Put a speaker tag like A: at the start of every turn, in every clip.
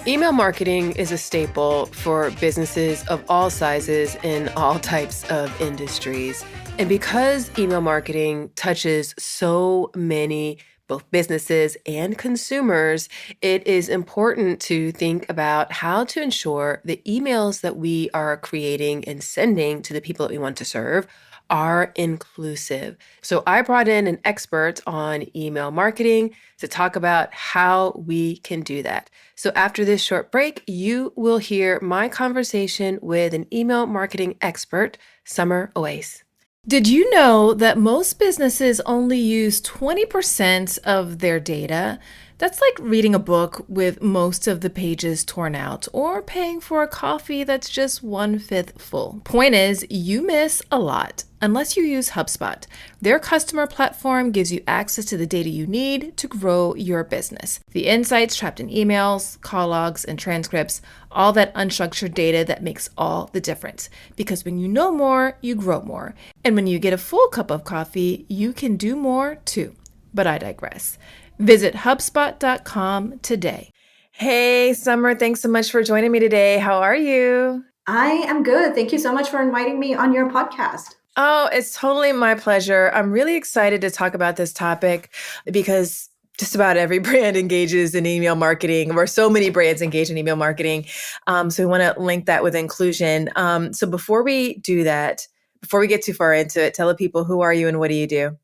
A: Email marketing is a staple for businesses of all sizes in all types of industries. And because email marketing touches so many both businesses and consumers, it is important to think about how to ensure the emails that we are creating and sending to the people that we want to serve are inclusive. So I brought in an expert on email marketing to talk about how we can do that. So after this short break, you will hear my conversation with an email marketing expert, Samar Owais. Did you know that most businesses only use 20% of their data? That's like reading a book with most of the pages torn out or paying for a coffee that's just 1/5 full. Point is, you miss a lot unless you use HubSpot. Their customer platform gives you access to the data you need to grow your business. The insights trapped in emails, call logs, and transcripts, all that unstructured data that makes all the difference. Because when you know more, you grow more. And when you get a full cup of coffee, you can do more too. But I digress. Visit HubSpot.com today. Hey, Summer, thanks so much for joining me today. How are you?
B: I am good. Thank you so much for inviting me on your podcast.
A: Oh, it's totally my pleasure. I'm really excited to talk about this topic because just about every brand engages in email marketing, or so many brands engage in email marketing. So we want to link that with inclusion. So before we do that, before we get too far into it, tell the people, who are you and what do you do?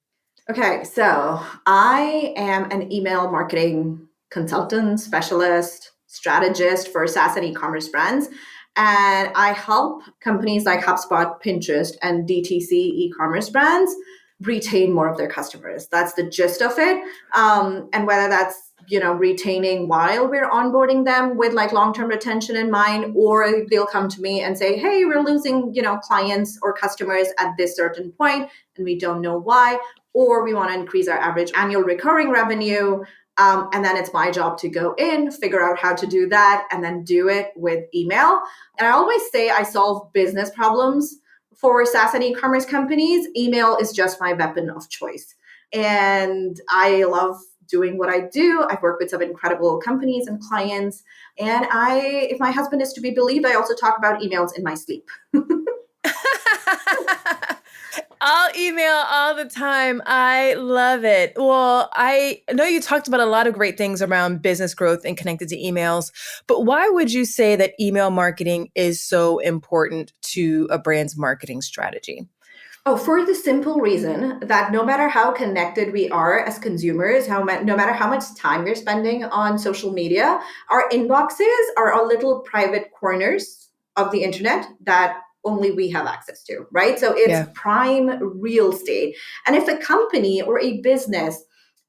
B: Okay, so I am an email marketing consultant, specialist, strategist for SaaS and e-commerce brands. And I help companies like HubSpot, Pinterest, and DTC e-commerce brands retain more of their customers. That's the gist of it. And whether that's retaining while we're onboarding them with like long-term retention in mind, or they'll come to me and say, hey, we're losing, clients or customers at this certain point, and we don't know why, or we want to increase our average annual recurring revenue. And then it's my job to go in, figure out how to do that, and then do it with email. And I always say I solve business problems for SaaS and e-commerce companies. Email is just my weapon of choice. And I love doing what I do. I've worked with some incredible companies and clients. And if my husband is to be believed, I also talk about emails in my sleep.
A: I'll email all the time. I love it. Well, I know you talked about a lot of great things around business growth and connected to emails, but why would you say that email marketing is so important to a brand's marketing strategy?
B: Oh, for the simple reason that no matter how connected we are as consumers, no matter how much time we're spending on social media, our inboxes are our little private corners of the internet that only we have access to, right? So it's prime real estate. And if a company or a business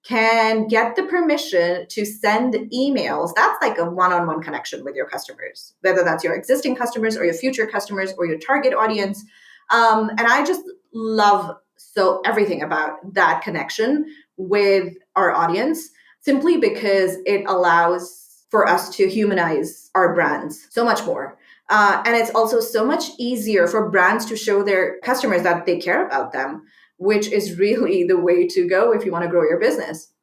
B: can get the permission to send emails, that's like a one-on-one connection with your customers, whether that's your existing customers or your future customers or your target audience. And I just love everything about that connection with our audience, simply because it allows for us to humanize our brands so much more. And it's also so much easier for brands to show their customers that they care about them, which is really the way to go if you want to grow your business.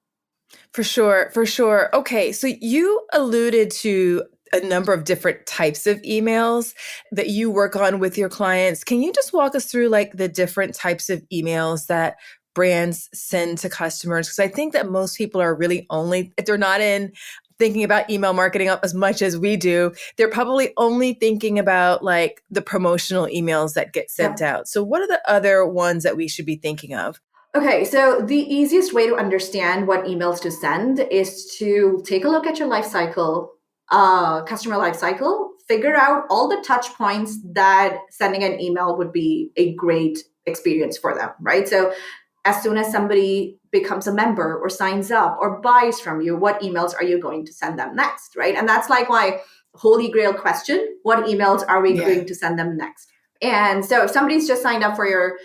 A: For sure, for sure. Okay, so you alluded to a number of different types of emails that you work on with your clients. Can you just walk us through like the different types of emails that brands send to customers? Because I think that most people are really only, if they're not in thinking about email marketing as much as we do, they're probably only thinking about like the promotional emails that get sent out. So what are the other ones that we should be thinking of?
B: Okay, so the easiest way to understand what emails to send is to take a look at your life cycle, customer life cycle, figure out all the touch points that sending an email would be a great experience for them, right? So as soon as somebody becomes a member or signs up or buys from you, what emails are you going to send them next, right? And that's like my holy grail question. What emails are we going to send them next? And so if somebody's just signed up for your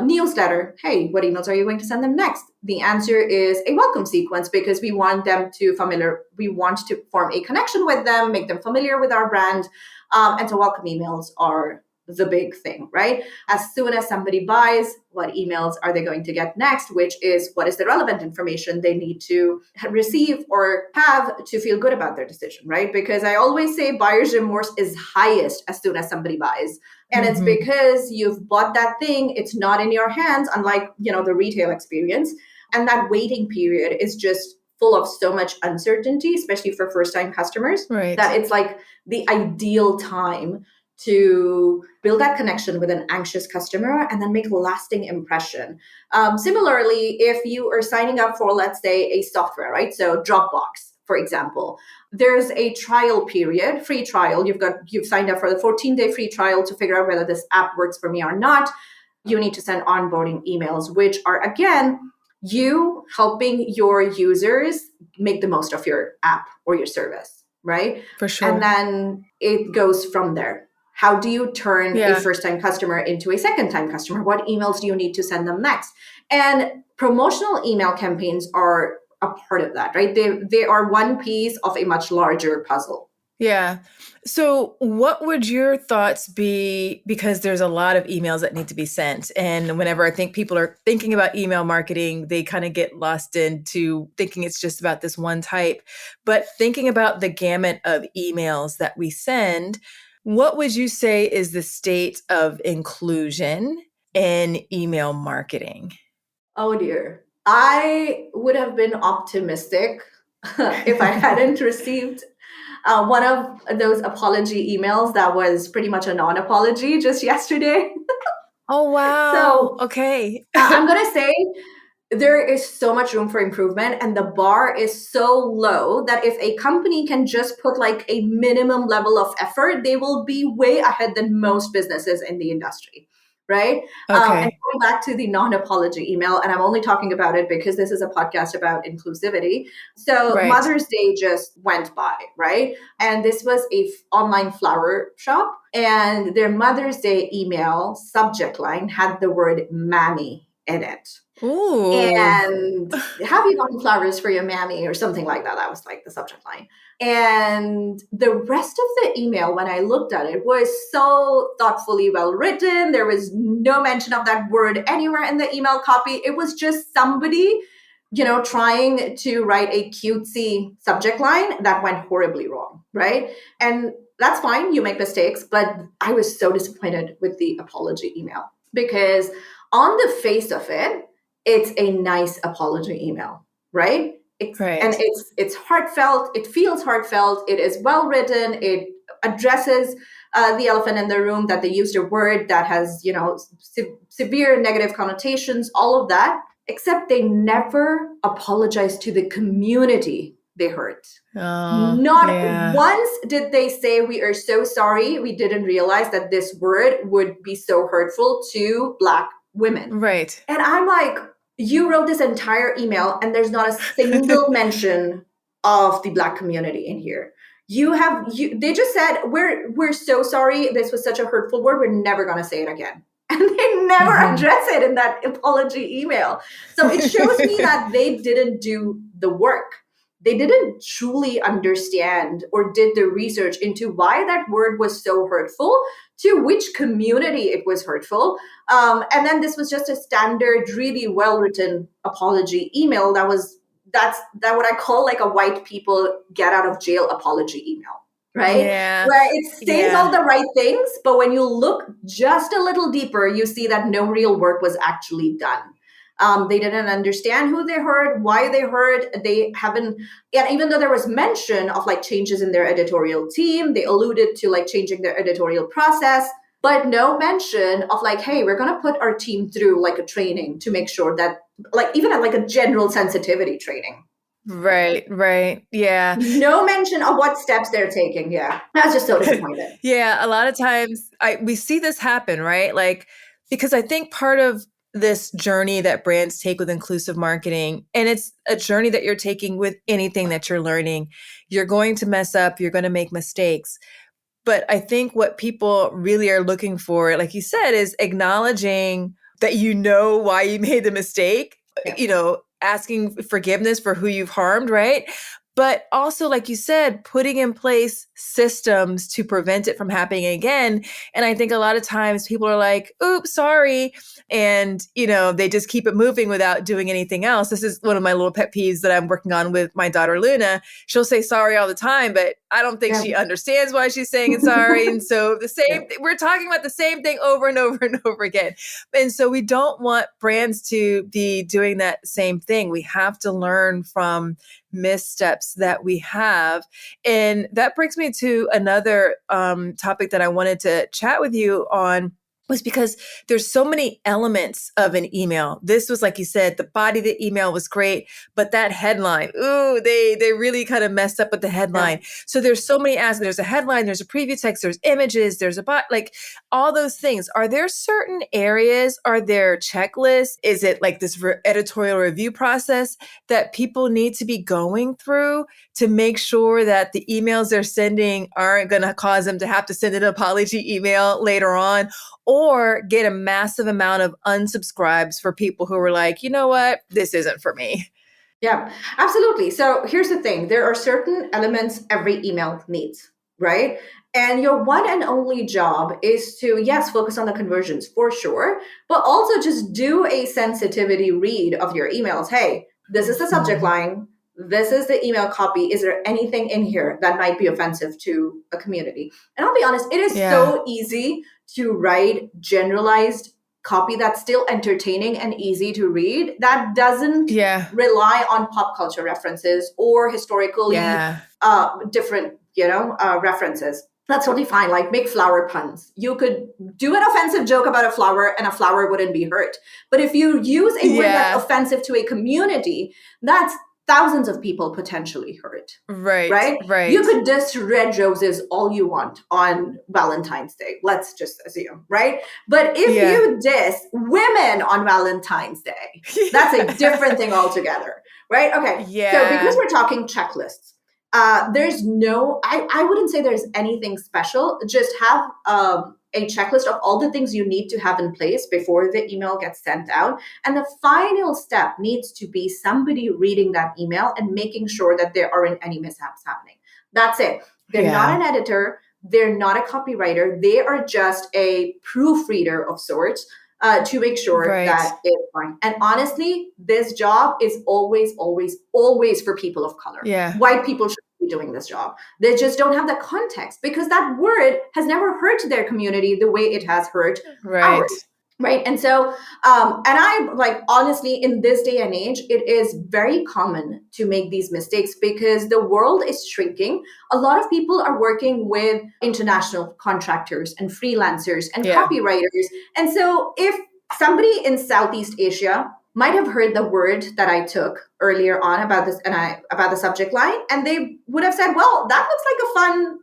B: newsletter, hey, what emails are you going to send them next? The answer is a welcome sequence, because we want to form a connection with them, make them familiar with our brand. And so welcome emails are the big thing, right? As soon as somebody buys, what emails are they going to get next, which is what is the relevant information they need to receive or have to feel good about their decision, right? Because I always say buyer's remorse is highest as soon as somebody buys. And it's because you've bought that thing, it's not in your hands, unlike, the retail experience. And that waiting period is just full of so much uncertainty, especially for first-time customers,
A: Right.
B: that it's like the ideal time to build that connection with an anxious customer and then make a lasting impression. Similarly, if you are signing up for, let's say, a software, right? So Dropbox, for example, there's a trial period, free trial. You've signed up for the 14-day free trial to figure out whether this app works for me or not. You need to send onboarding emails, which are, again, you helping your users make the most of your app or your service, right?
A: For sure.
B: And then it goes from there. How do you turn a first-time customer into a second-time customer? What emails do you need to send them next? And promotional email campaigns are a part of that, right? They are one piece of a much larger puzzle.
A: Yeah. So what would your thoughts be? Because there's a lot of emails that need to be sent. And whenever I think people are thinking about email marketing, they kind of get lost into thinking it's just about this one type. But thinking about the gamut of emails that we send, what would you say is the state of inclusion in email marketing?
B: Oh dear. I would have been optimistic if I hadn't received one of those apology emails that was pretty much a non-apology just yesterday.
A: Oh, wow.
B: So
A: Okay.
B: I'm going to say there is so much room for improvement, and the bar is so low that if a company can just put like a minimum level of effort, they will be way ahead than most businesses in the industry. Right. And
A: Okay.
B: going back to the non-apology email, and I'm only talking about it because this is a podcast about inclusivity. So
A: Right.
B: Mother's Day just went by, right? And this was a online flower shop, and their Mother's Day email subject line had the word mammy in it.
A: Ooh.
B: And have you gotten flowers for your mammy or something like that? That was like the subject line. And the rest of the email, when I looked at it, was so thoughtfully well written. There was no mention of that word anywhere in the email copy. It was just somebody, trying to write a cutesy subject line that went horribly wrong, right? And that's fine. You make mistakes. But I was so disappointed with the apology email because on the face of it, it's a nice apology email, right? And
A: Right.
B: it's heartfelt. It feels heartfelt. It is well written. It addresses the elephant in the room that they used a word that has, severe negative connotations, all of that, except they never apologize to the community they hurt. Not
A: Yeah.
B: once did they say, we are so sorry. We didn't realize that this word would be so hurtful to Black women.
A: Right.
B: And I'm like, you wrote this entire email and there's not a single mention of the Black community in here. They just said, we're so sorry. This was such a hurtful word. We're never going to say it again. And they never address it in that apology email. So it shows me that they didn't do the work. They didn't truly understand or did the research into why that word was so hurtful, to which community it was hurtful. And then this was just a standard, really well-written apology email that's what I call like a white people get out of jail apology email, right?
A: Yeah.
B: Where it states all the right things, but when you look just a little deeper, you see that no real work was actually done. They didn't understand who they heard, why they heard. They haven't, and even though there was mention of like changes in their editorial team, they alluded to like changing their editorial process, but no mention of like, hey, we're going to put our team through like a training to make sure that like even at like a general sensitivity training.
A: Right. Yeah.
B: No mention of what steps they're taking. Yeah. I was just so disappointed.
A: Yeah. A lot of times we see this happen, right? Like, because I think part of this journey that brands take with inclusive marketing, and it's a journey that you're taking with anything that you're learning, you're going to mess up, you're going to make mistakes. But I think what people really are looking for, like you said, is acknowledging that you know why you made the mistake,
B: Yeah.
A: asking forgiveness for who you've harmed, right? but also, like you said, putting in place systems to prevent it from happening again. And I think a lot of times people are like, oops, sorry. And, they just keep it moving without doing anything else. This is one of my little pet peeves that I'm working on with my daughter, Luna. She'll say sorry all the time, but I don't think
B: Yeah.
A: she understands why she's saying it sorry. And so
B: Yeah.
A: we're talking about the same thing over and over and over again. And so we don't want brands to be doing that same thing. We have to learn from missteps that we have. And that brings me to another topic that I wanted to chat with you on, was because there's so many elements of an email. This was, like you said, the body of the email was great, but that headline, ooh, they really kind of messed up with the headline.
B: Yeah.
A: So there's so many aspects. There's a headline, there's a preview text, there's images, there's like all those things. Are there certain areas? Are there checklists? Is it like this editorial review process that people need to be going through to make sure that the emails they're sending aren't going to cause them to have to send an apology email later on, or get a massive amount of unsubscribes for people who are like, you know what, this isn't for me?
B: Yeah, absolutely. So here's the thing, there are certain elements every email needs, right? And your one and only job is to, yes, focus on the conversions for sure, but also just do a sensitivity read of your emails. Hey, this is the subject
A: Mhm.
B: line. This is the email copy. Is there anything in here that might be offensive to a community? And I'll be honest, it is
A: Yeah.
B: so easy to write generalized copy that's still entertaining and easy to read, that doesn't
A: Yeah.
B: rely on pop culture references or historically
A: Yeah.
B: different, references. That's totally fine. Like, make flower puns. You could do an offensive joke about a flower and a flower wouldn't be hurt. But if you use a word that's
A: Yeah.
B: offensive to a community, that's thousands of people potentially hurt,
A: Right.
B: right? You
A: Right.
B: could diss red roses all you want on Valentine's Day. Let's just assume, right? But if
A: Yeah.
B: you diss women on Valentine's Day, that's a different thing altogether, right? Okay. So because
A: Yeah.
B: we're talking checklists, there's no, I wouldn't say there's anything special. Just have a checklist of all the things you need to have in place before the email gets sent out. And the final step needs to be somebody reading that email and making sure that there aren't any mishaps happening. That's it. They're not
A: Yeah.
B: an editor. They're not a copywriter. They are just a proofreader of sorts, to make sure
A: Right.
B: that it's fine. And honestly, this job is always, always, always for people of color.
A: Yeah.
B: White people should be doing this job. They just don't have the context because that word has never hurt their community the way it has hurt
A: Right.
B: ours. Right. And so, and I like, honestly, in this day and age, it is very common to make these mistakes because the world is shrinking. A lot of people are working with international contractors and freelancers and
A: Yeah.
B: copywriters. And so, if somebody in Southeast Asia might have heard the word that I took earlier on about this and about the subject line, and they would have said, well, that looks like a fun,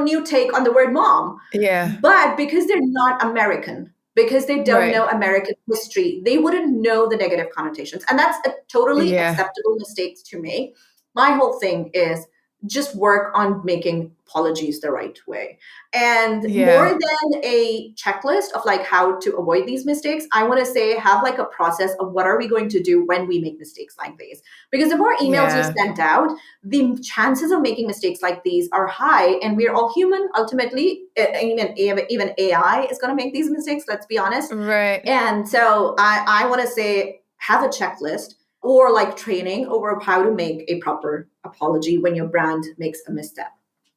B: new take on the word mom.
A: Yeah.
B: But because they're not American, because they don't know
A: Right.
B: American history, they wouldn't know the negative connotations. And that's a totally
A: Yeah.
B: acceptable mistake to make. My whole thing is just work on making apologies the right way. And more
A: Yeah.
B: than a checklist of like how to avoid these mistakes, I want to say have like a process of what are we going to do when we make mistakes like these. Because the more emails you
A: Yeah.
B: send out, the chances of making mistakes like these are high, and we're all human ultimately. Even AI is going to make these mistakes, let's be honest.
A: Right.
B: And so I want to say have a checklist or like training over how to make a proper apology when your brand makes a misstep.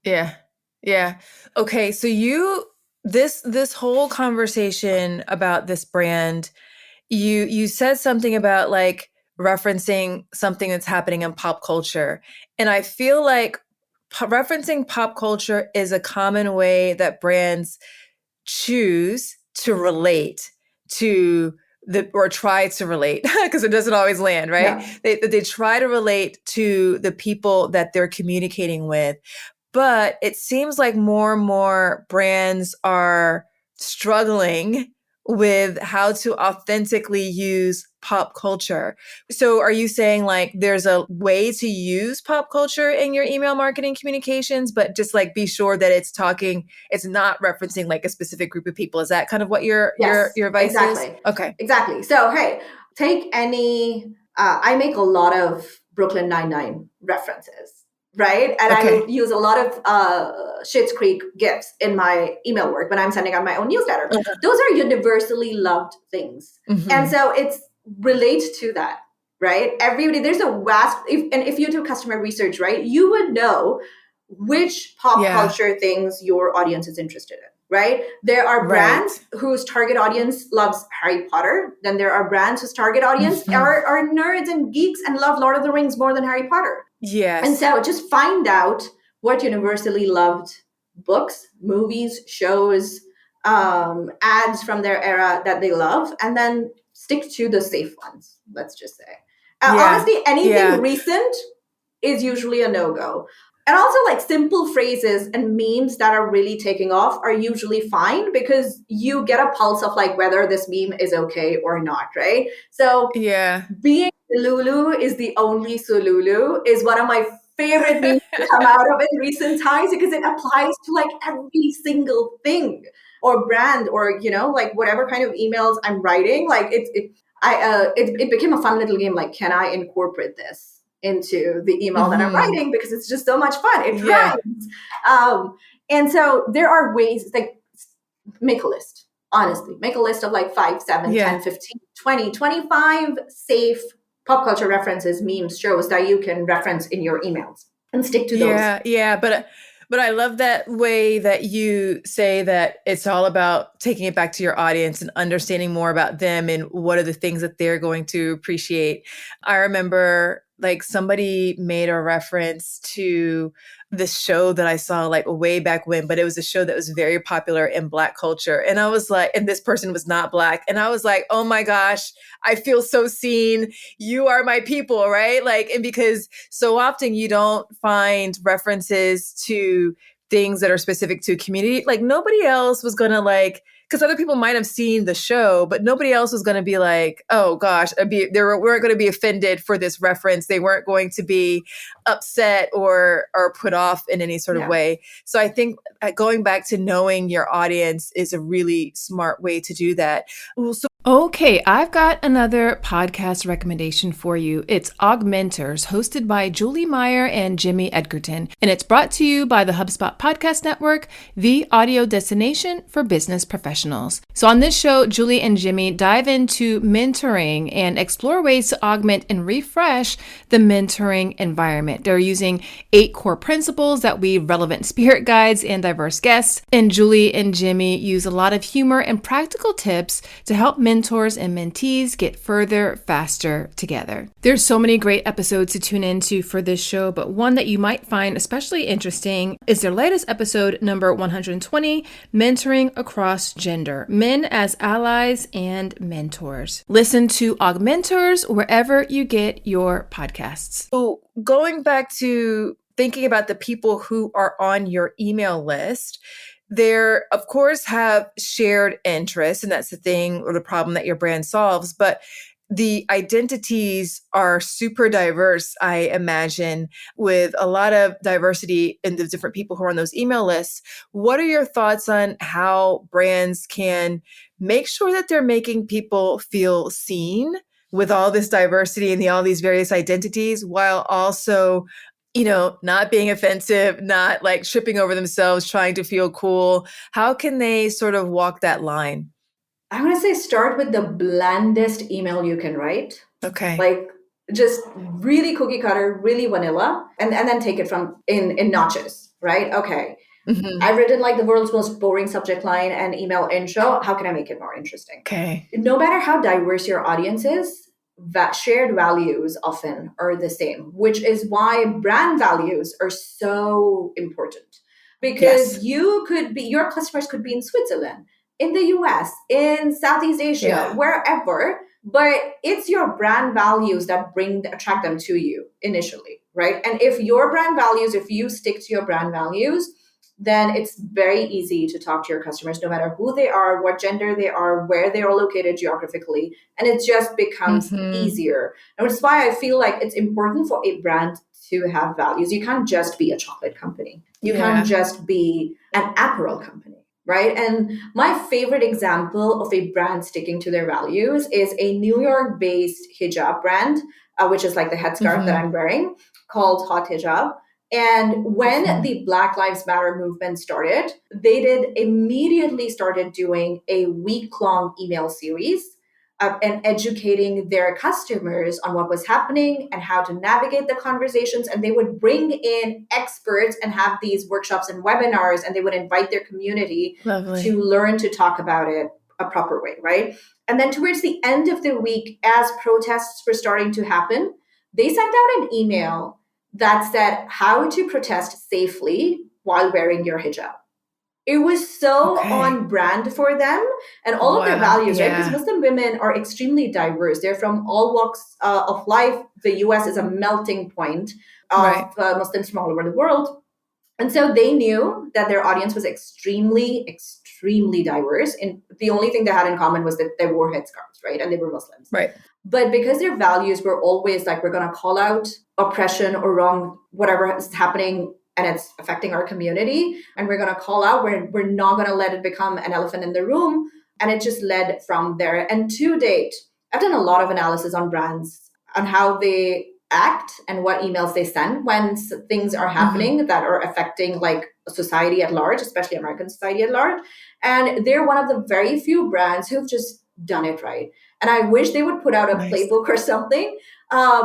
A: Yeah. Yeah. Okay. So this whole conversation about this brand, you said something about like referencing something that's happening in pop culture. And I feel like referencing pop culture is a common way that brands choose to relate to or try to relate because it doesn't always land, right?
B: Yeah.
A: They try to relate to the people that they're communicating with. But it seems like more and more brands are struggling with how to authentically use pop culture. So are you saying like there's a way to use pop culture in your email marketing communications, but just like be sure that it's not referencing like a specific group of people? Is that kind of what
B: Yes,
A: your advice is?
B: exactly.
A: Okay.
B: Exactly. So, hey, take any, I make a lot of Brooklyn Nine-Nine references, right? And I
A: Okay.
B: use a lot of Schitt's Creek GIFs in my email work when I'm sending out my own newsletter. Those are universally loved things. And
A: Mm-hmm.
B: so it's relate to that, right? Everybody, there's a vast, if you do customer research, right, you would know which pop
A: Yeah.
B: culture things your audience is interested in, right? There are
A: Right.
B: brands whose target audience loves Harry Potter. Then there are brands whose target audience
A: Mm-hmm.
B: are nerds and geeks and love Lord of the Rings more than Harry Potter. And
A: Yes.
B: so just find out what universally loved books, movies, shows, ads from their era that they love, and then stick to the safe ones, let's just say.
A: Yeah.
B: Honestly, anything
A: Yeah.
B: recent is usually a no-go. And also, like, simple phrases and memes that are really taking off are usually fine because you get a pulse of like whether this meme is okay or not, right? So
A: Yeah.
B: being Lulu is the only Sululu is one of my favorite memes to come out of in recent times because it applies to like every single thing or brand or like whatever kind of emails I'm writing. Like it became a fun little game. Like, can I incorporate this into the email that I'm
A: Mm-hmm.
B: writing because it's just so much fun. It
A: Yeah.
B: rhymes. And so there are ways like make a list. Honestly, make a list of like 5, 7,
A: Yeah.
B: 10, 15, 20, 25 safe pop culture references, memes, shows that you can reference in your emails and stick to those.
A: Yeah, yeah, but I love that way that you say that it's all about taking it back to your audience and understanding more about them and what are the things that they're going to appreciate. I remember like somebody made a reference to this show that I saw like way back when, but it was a show that was very popular in Black culture. And I was like, and this person was not Black. And I was like, oh my gosh, I feel so seen. You are my people, right? Like, and because so often you don't find references to things that are specific to a community. Like nobody else was going to like, because other people might have seen the show, but nobody else was going to be like, oh gosh, weren't going to be offended for this reference. They weren't going to be upset or put off in any sort of
B: Yeah.
A: way. So I think going back to knowing your audience is a really smart way to do that. Okay, I've got another podcast recommendation for you. It's Augmenters, hosted by Julie Meyer and Jimmy Edgerton, and it's brought to you by the HubSpot Podcast Network, the audio destination for business professionals. So on this show, Julie and Jimmy dive into mentoring and explore ways to augment and refresh the mentoring environment. They're using 8 core principles that weave relevant spirit guides and diverse guests, and Julie and Jimmy use a lot of humor and practical tips to help mentors and mentees get further faster together. There's so many great episodes to tune into for this show, but one that you might find especially interesting is their latest episode, number 120, Mentoring Across Gender, Men as Allies and Mentors. Listen to Augmenters wherever you get your podcasts. So going back to thinking about the people who are on your email list, there, of course, have shared interests, and that's the thing or the problem that your brand solves. But the identities are super diverse, I imagine, with a lot of diversity in the different people who are on those email lists. What are your thoughts on how brands can make sure that they're making people feel seen with all this diversity and all these various identities, while also not being offensive, not like tripping over themselves, trying to feel cool? How can they sort of walk that line?
B: I want to say start with the blandest email you can write.
A: Okay.
B: Like just really cookie cutter, really vanilla, and then take it from in notches, right? Okay.
A: Hmm.
B: I've written like the world's most boring subject line and email intro. How can I make it more interesting?
A: Okay.
B: No matter how diverse your audience is, shared values often are the same, which is why brand values are so important. Because
A: Yes.
B: your customers could be in Switzerland, in the US, in Southeast Asia,
A: Yeah.
B: wherever, but it's your brand values that attract them to you initially, right? And if your brand values, if you stick to your brand values, then it's very easy to talk to your customers, no matter who they are, what gender they are, where they are located geographically. And it just becomes
A: Hmm.
B: easier. And which is why I feel like it's important for a brand to have values. You can't just be a chocolate company. You can't
A: Yeah.
B: just be an apparel company, right? And my favorite example of a brand sticking to their values is a New York based hijab brand, which is like the headscarf that
A: Hmm.
B: I'm wearing, called Hot Hijab. And when
A: Mhm.
B: the Black Lives Matter movement started, they did immediately started doing a week-long email series and educating their customers on what was happening and how to navigate the conversations. And they would bring in experts and have these workshops and webinars, and they would invite their community to
A: Lovely.
B: learn to talk about it a proper way, right? And then towards the end of the week, as protests were starting to happen, they sent out an email that said how to protest safely while wearing your hijab. It was so
A: Okay.
B: on brand for them and all of their
A: Wow.
B: values, right? Because
A: Yeah.
B: Muslim women are extremely diverse. They're from all walks of life. The US is a melting point of
A: Right.
B: Muslims from all over the world. And so they knew that their audience was extremely, extremely diverse. And the only thing they had in common was that they wore headscarves, right? And they were Muslims.
A: Right.
B: But because their values were always like, we're going to call out oppression or wrong, whatever is happening and it's affecting our community. And we're going to call out, we're not going to let it become an elephant in the room. And it just led from there. And to date, I've done a lot of analysis on brands, on how they act and what emails they send when things are
A: Mhm.
B: happening that are affecting like society at large, especially American society at large. And they're one of the very few brands who've just done it right. And I wish they would put out a
A: Nice.
B: playbook or something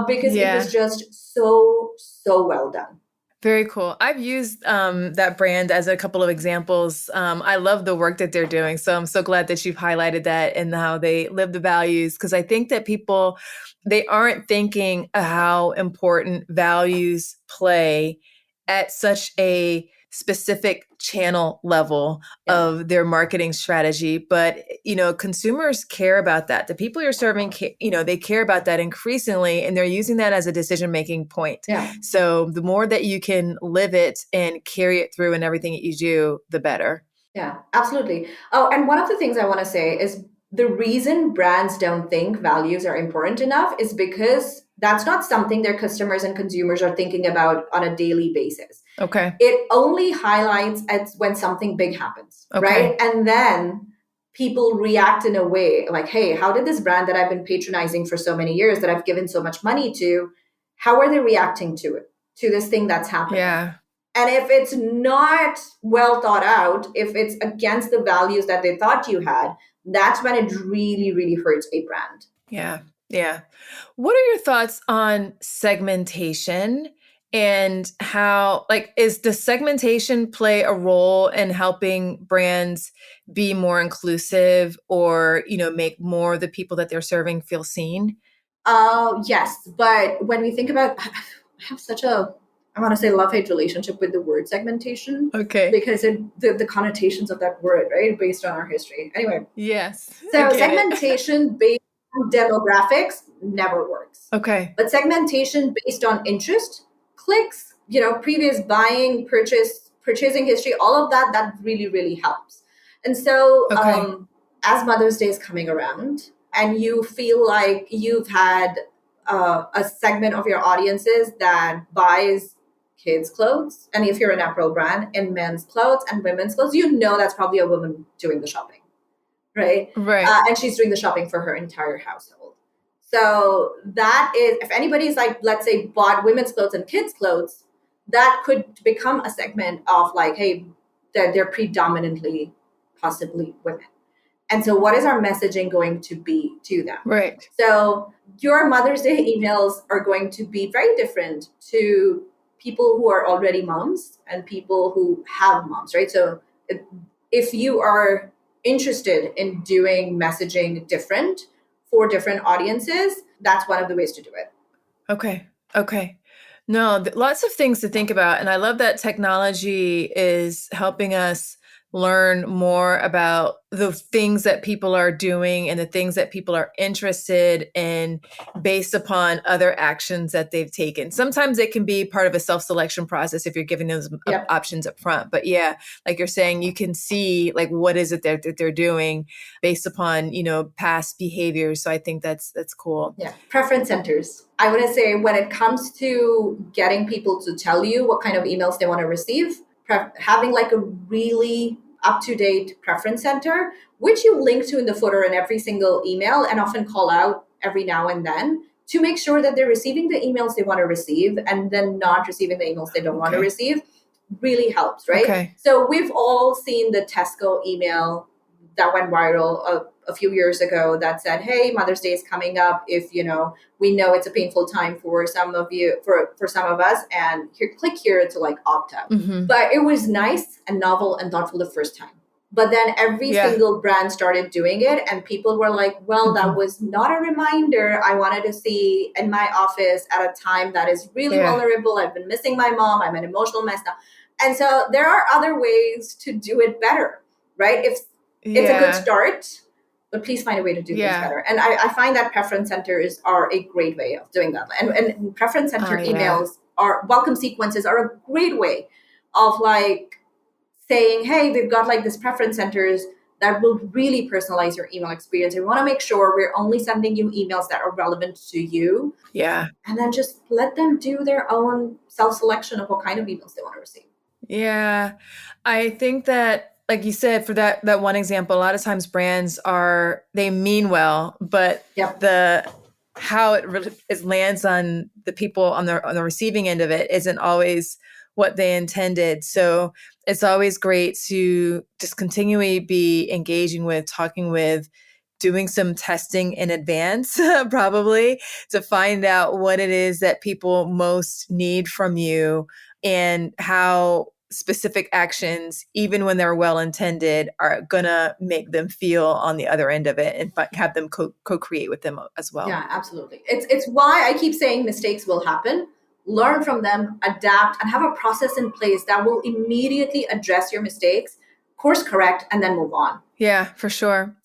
B: because it was
A: Yeah.
B: just so, so well done.
A: Very cool. I've used that brand as a couple of examples. I love the work that they're doing. So I'm so glad that you've highlighted that and how they live the values. Because I think that people, they aren't thinking how important values play at such a specific channel level
B: Yeah.
A: of their marketing strategy. But, consumers care about that. The people you're serving, they care about that increasingly, and they're using that as a decision-making point.
B: Yeah.
A: So the more that you can live it and carry it through in everything that you do, the better.
B: Yeah, absolutely. Oh, and one of the things I want to say is the reason brands don't think values are important enough is because that's not something their customers and consumers are thinking about on a daily basis.
A: Okay.
B: It only highlights as when something big happens, right?
A: Okay.
B: And then people react in a way like, hey, how did this brand that I've been patronizing for so many years, that I've given so much money to, how are they reacting to it, to this thing that's happening?
A: Yeah.
B: And if it's not well thought out, if it's against the values that they thought you had, that's when it really, really hurts a brand.
A: Yeah. Yeah. What are your thoughts on segmentation and how, like, does segmentation play a role in helping brands be more inclusive or, make more of the people that they're serving feel seen?
B: Yes, but when we think about, I have such a, I want to say love-hate relationship with the word segmentation
A: Okay.
B: because the connotations of that word, right, based on our history. Anyway,
A: Yes, I
B: so
A: get it.
B: segmentation based on demographics never works.
A: Okay.
B: But segmentation based on interest, clicks, previous buying, purchasing history, all of that, that really, really helps. And so
A: Okay.
B: as Mother's Day is coming around and you feel like you've had a segment of your audiences that buys kids' clothes, and if you're an apparel brand, in men's clothes and women's clothes, that's probably a woman doing the shopping, right?
A: Right.
B: And she's doing the shopping for her entire household. So that is, if anybody's like, let's say, bought women's clothes and kids' clothes, that could become a segment of like, hey, they're predominantly possibly women. And so, what is our messaging going to be to them?
A: Right.
B: So, your Mother's Day emails are going to be very different to people who are already moms and people who have moms, right? So, if you are interested in doing messaging different for different audiences, that's one of the ways to do it.
A: Okay. Okay. No, lots of things to think about. And I love that technology is helping us learn more about the things that people are doing and the things that people are interested in based upon other actions that they've taken. Sometimes it can be part of a self-selection process if you're giving those
B: Yep.
A: options up front. But yeah, like you're saying, you can see like what is it that they're doing based upon, past behaviors. So I think that's cool.
B: Yeah. Preference centers. I want to say when it comes to getting people to tell you what kind of emails they want to receive, having like a really up-to-date preference center, which you link to in the footer in every single email and often call out every now and then to make sure that they're receiving the emails they want to receive and then not receiving the emails they don't want to
A: Okay.
B: receive really helps, right?
A: Okay.
B: So we've all seen the Tesco email that went viral a few years ago that said, "Hey, Mother's Day is coming up. If we know it's a painful time for some of you, for some of us, and here, click here to like opt out."
A: Hmm.
B: But it was nice and novel and thoughtful the first time. But then every
A: Yeah.
B: single brand started doing it, and people were like, "Well, that
A: Hmm.
B: was not a reminder I wanted to see in my office at a time that is really
A: Yeah.
B: vulnerable. I've been missing my mom. I'm an emotional mess now." And so there are other ways to do it better, right? If it's a good
A: Yeah.
B: start, but please find a way to do things
A: Yeah.
B: better. And I find that preference centers are a great way of doing that. And preference
A: Oh,
B: center
A: yeah.
B: emails are welcome sequences are a great way of like saying, hey, we've got like this preference centers that will really personalize your email experience. We want to make sure we're only sending you emails that are relevant to you.
A: Yeah.
B: And then just let them do their own self-selection of what kind of emails they want to receive.
A: Yeah. I think that, like you said, for that one example, a lot of times brands they mean well, but
B: Yep.
A: the how it lands on the people on the receiving end of it isn't always what they intended. So it's always great to just continually be engaging with, talking with, doing some testing in advance, probably, to find out what it is that people most need from you and how specific actions, even when they're well intended, are gonna make them feel on the other end of it and have them co-create with them as well.
B: Yeah, absolutely. It's why I keep saying mistakes will happen. Learn from them, adapt, and have a process in place that will immediately address your mistakes, course correct, and then move on.
A: Yeah, for sure.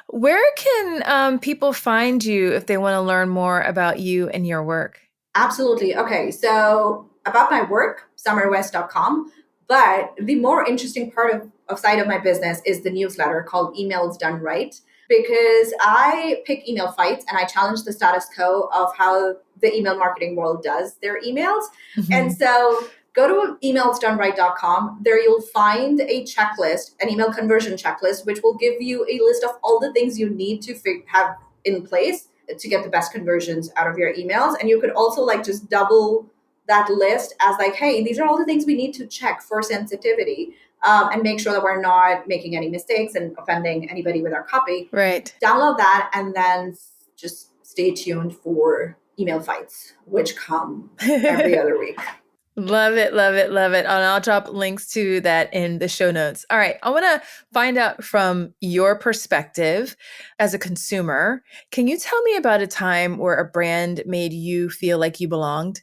A: Where can people find you if they want to learn more about you and your work?
B: Absolutely. Okay, so about my work, samarowais.com. But the more interesting part of side of my business is the newsletter called Emails Done Right, because I pick email fights and I challenge the status quo of how the email marketing world does their emails. And
A: Mhm.
B: so go to emailsdoneright.com. There you'll find a checklist, an email conversion checklist, which will give you a list of all the things you need to have in place to get the best conversions out of your emails. And you could also like just double that list as like, hey, these are all the things we need to check for sensitivity, and make sure that we're not making any mistakes and offending anybody with our copy.
A: Right.
B: Download that and then just stay tuned for email fights, which come every other week.
A: Love it, love it, love it. And I'll drop links to that in the show notes. All right. I want to find out from your perspective as a consumer. Can you tell me about a time where a brand made you feel like you belonged?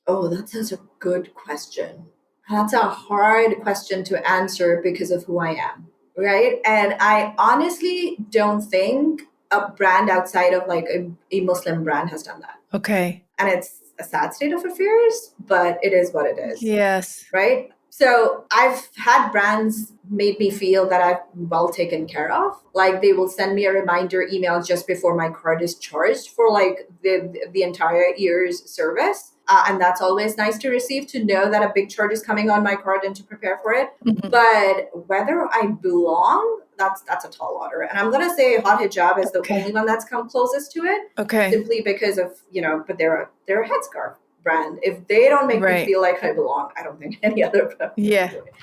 B: Oh, that's such a good question. That's a hard question to answer because of who I am, right? And I honestly don't think a brand outside of like a Muslim brand has done that.
A: Okay.
B: And it's a sad state of affairs, but it is what it is,
A: Yes.
B: right? So I've had brands made me feel that I've well taken care of. Like they will send me a reminder email just before my card is charged for like the entire year's service. And that's always nice to receive, to know that a big charge is coming on my card and to prepare for it.
A: Mhm.
B: But whether I belong, that's a tall order. And I'm gonna say hot hijab is the
A: Okay.
B: only one that's come closest to it,
A: Okay.
B: simply because of, but they're a headscarf brand. If they don't make me
A: Right.
B: feel like I belong, I don't think any other brand will
A: Yeah.
B: do it.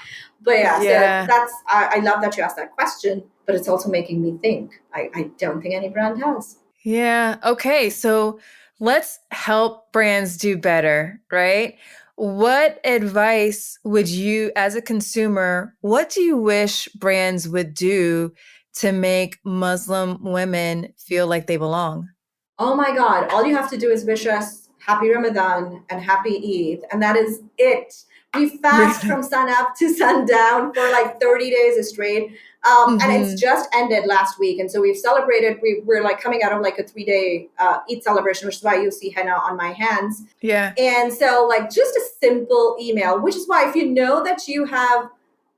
B: But yeah, so
A: Yeah.
B: I love that you asked that question, but it's also making me think. I don't think any brand has.
A: Yeah. Okay. So let's help brands do better, right? What advice would you, as a consumer, what do you wish brands would do to make Muslim women feel like they belong?
B: Oh my God, all you have to do is wish us happy Ramadan and happy Eid, and that is it. We fast
A: Really?
B: from sun up to sundown for like 30 days straight. And it's
A: Hmm.
B: just ended last week. And so we've celebrated, we're like coming out of like a 3 day Eid celebration, which is why you see henna on my hands.
A: Yeah.
B: And so, like, just a simple email, which is why if you know that you have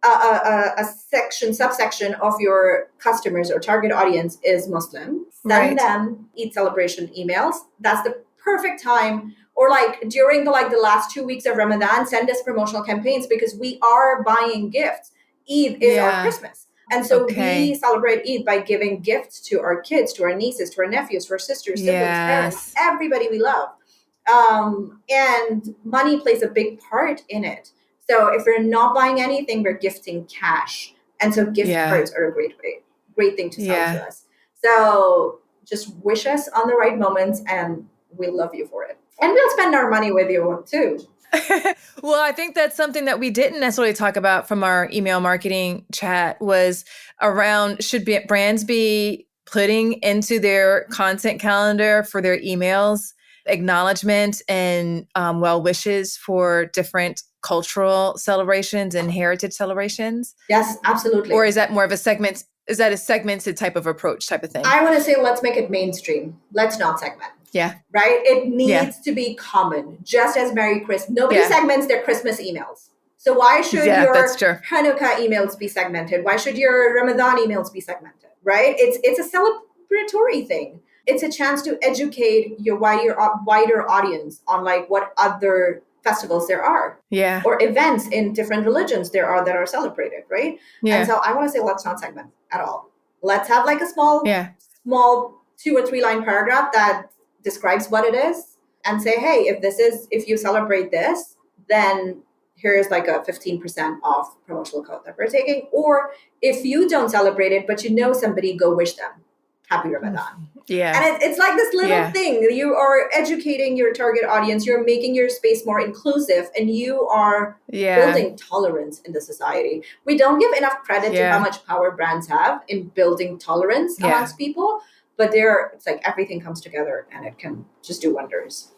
B: a subsection of your customers or target audience is Muslim, send
A: Right.
B: them Eid celebration emails. That's the perfect time. Or like during the last 2 weeks of Ramadan, send us promotional campaigns because we are buying gifts. Eid is our
A: Yeah.
B: Christmas. And so we
A: Okay.
B: celebrate Eid by giving gifts to our kids, to our nieces, to our nephews, to our sisters, siblings, parents,
A: Yes.
B: everybody we love. And money plays a big part in it. So if we're not buying anything, we're gifting cash. And so gift
A: Yeah.
B: cards are a great thing to sell to
A: Yeah.
B: us. So just wish us on the right moments and we love you for it. And we'll spend our money with you too.
A: Well, I think that's something that we didn't necessarily talk about from our email marketing chat was around brands be putting into their content calendar for their emails acknowledgement and well wishes for different cultural celebrations and heritage celebrations?
B: Yes,
A: Or
B: absolutely.
A: is that more of a segment? Is that a segmented type of approach type of thing?
B: I want to say let's make it mainstream. Let's not segment.
A: Yeah.
B: Right? It
A: Yeah.
B: needs to be common, just as Merry Christmas. Nobody
A: Yeah.
B: segments their Christmas emails. So why should
A: Yeah, that's
B: your
A: true.
B: Hanukkah emails be segmented? Why should your Ramadan emails be segmented? Right? It's a celebratory thing. It's a chance to educate your wider audience on like what other festivals there are
A: Yeah.
B: or events in different religions there are that are celebrated, right? And
A: Yeah.
B: so I want to say let's not segment at all. Let's have like a small
A: Yeah.
B: 2 or 3 line paragraph that describes what it is and say, hey, if you celebrate this, then here's like a 15% off promotional code that we're taking. Or if you don't celebrate it, but you know somebody, go wish them happy Ramadan.
A: Yeah.
B: And it's like this little
A: Yeah.
B: thing. You are educating your target audience. You're making your space more inclusive and you are
A: Yeah.
B: building tolerance in the society. We don't give enough credit to how
A: Yeah.
B: much power brands have in building tolerance
A: Yeah.
B: amongst people. But it's like everything comes together and it can just do wonders.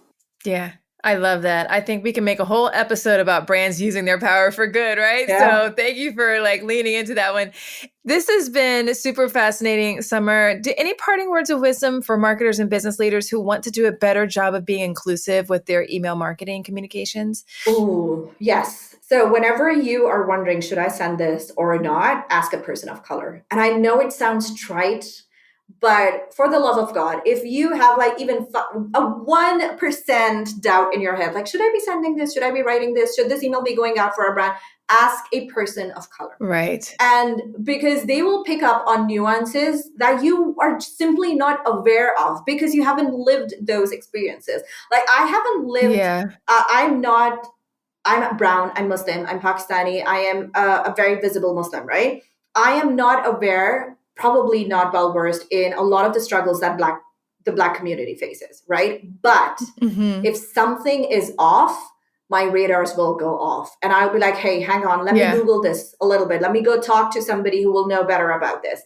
A: Yeah. I love that. I think we can make a whole episode about brands using their power for good, right?
B: Yeah.
A: So thank you for like leaning into that one. This has been super fascinating, Summer. Any parting words of wisdom for marketers and business leaders who want to do a better job of being inclusive with their email marketing communications?
B: Ooh, yes. So whenever you are wondering, should I send this or not, ask a person of color. And I know it sounds trite, but for the love of God, if you have like even a 1% doubt in your head, like, should I be sending this? Should I be writing this? Should this email be going out for a brand? Ask a person of color.
A: Right.
B: And because they will pick up on nuances that you are simply not aware of because you haven't lived those experiences. Like I haven't lived,
A: Yeah.
B: I'm brown, I'm Muslim, I'm Pakistani, I am a very visible Muslim, right? I am not aware, probably not well versed in a lot of the struggles that the Black community faces, right? But if something is off, my radars will go off. And I'll be like, hey, hang on, let me Google this a little bit. Let me go talk to somebody who will know better about this.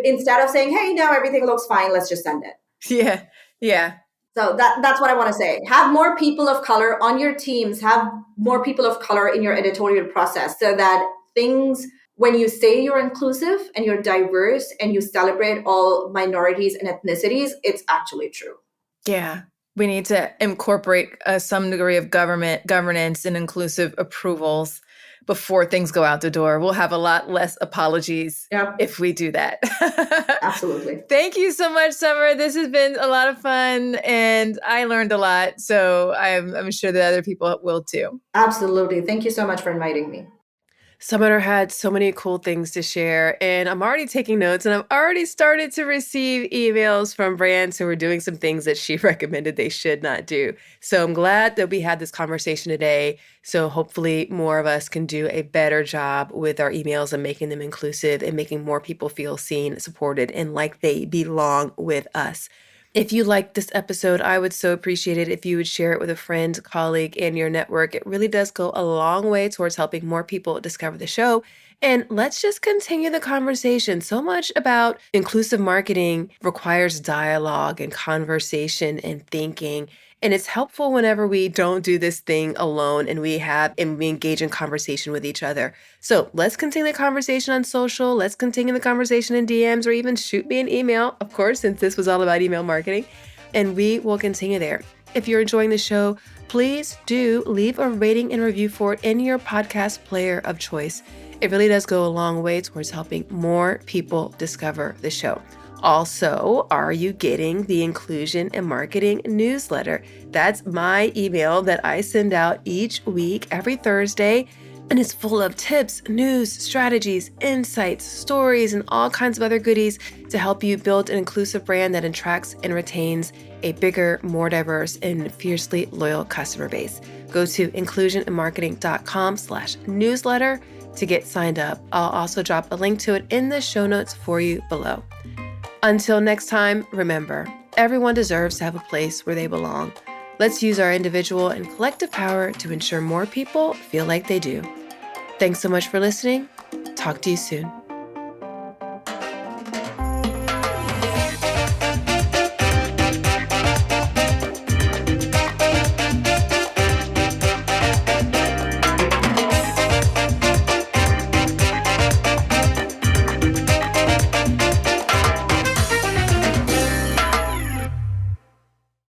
B: Instead of saying, hey, no, everything looks fine, let's just send it.
A: Yeah. Yeah.
B: So that's what I want to say. Have more people of color on your teams, have more people of color in your editorial process so that things, when you say you're inclusive and you're diverse and you celebrate all minorities and ethnicities, it's actually true.
A: Yeah. We need to incorporate some degree of governance and inclusive approvals before things go out the door. We'll have a lot less apologies if we do that.
B: Absolutely.
A: Thank you so much, Summer. This has been a lot of fun and I learned a lot. So I'm sure that other people will too.
B: Absolutely. Thank you so much for inviting me.
A: Summer had so many cool things to share, and I'm already taking notes, and I've already started to receive emails from brands who are doing some things that she recommended they should not do. So I'm glad that we had this conversation today. So hopefully more of us can do a better job with our emails and making them inclusive and making more people feel seen, supported, and like they belong with us. If you liked this episode, I would so appreciate it if you would share it with a friend, colleague, in your network. It really does go a long way towards helping more people discover the show. And let's just continue the conversation. So much about inclusive marketing requires dialogue and conversation and thinking. And it's helpful whenever we don't do this thing alone and we engage in conversation with each other. So let's continue the conversation on social. Let's continue the conversation in DMs or even shoot me an email, of course, since this was all about email marketing. And we will continue there. If you're enjoying the show, please do leave a rating and review for it in your podcast player of choice. It really does go a long way towards helping more people discover the show. Also, are you getting the Inclusion and Marketing newsletter? That's my email that I send out each week, every Thursday. And it's full of tips, news, strategies, insights, stories, and all kinds of other goodies to help you build an inclusive brand that attracts and retains a bigger, more diverse, and fiercely loyal customer base. Go to inclusionandmarketing.com/newsletter to get signed up. I'll also drop a link to it in the show notes for you below. Until next time, remember, everyone deserves to have a place where they belong. Let's use our individual and collective power to ensure more people feel like they do. Thanks so much for listening. Talk to you soon.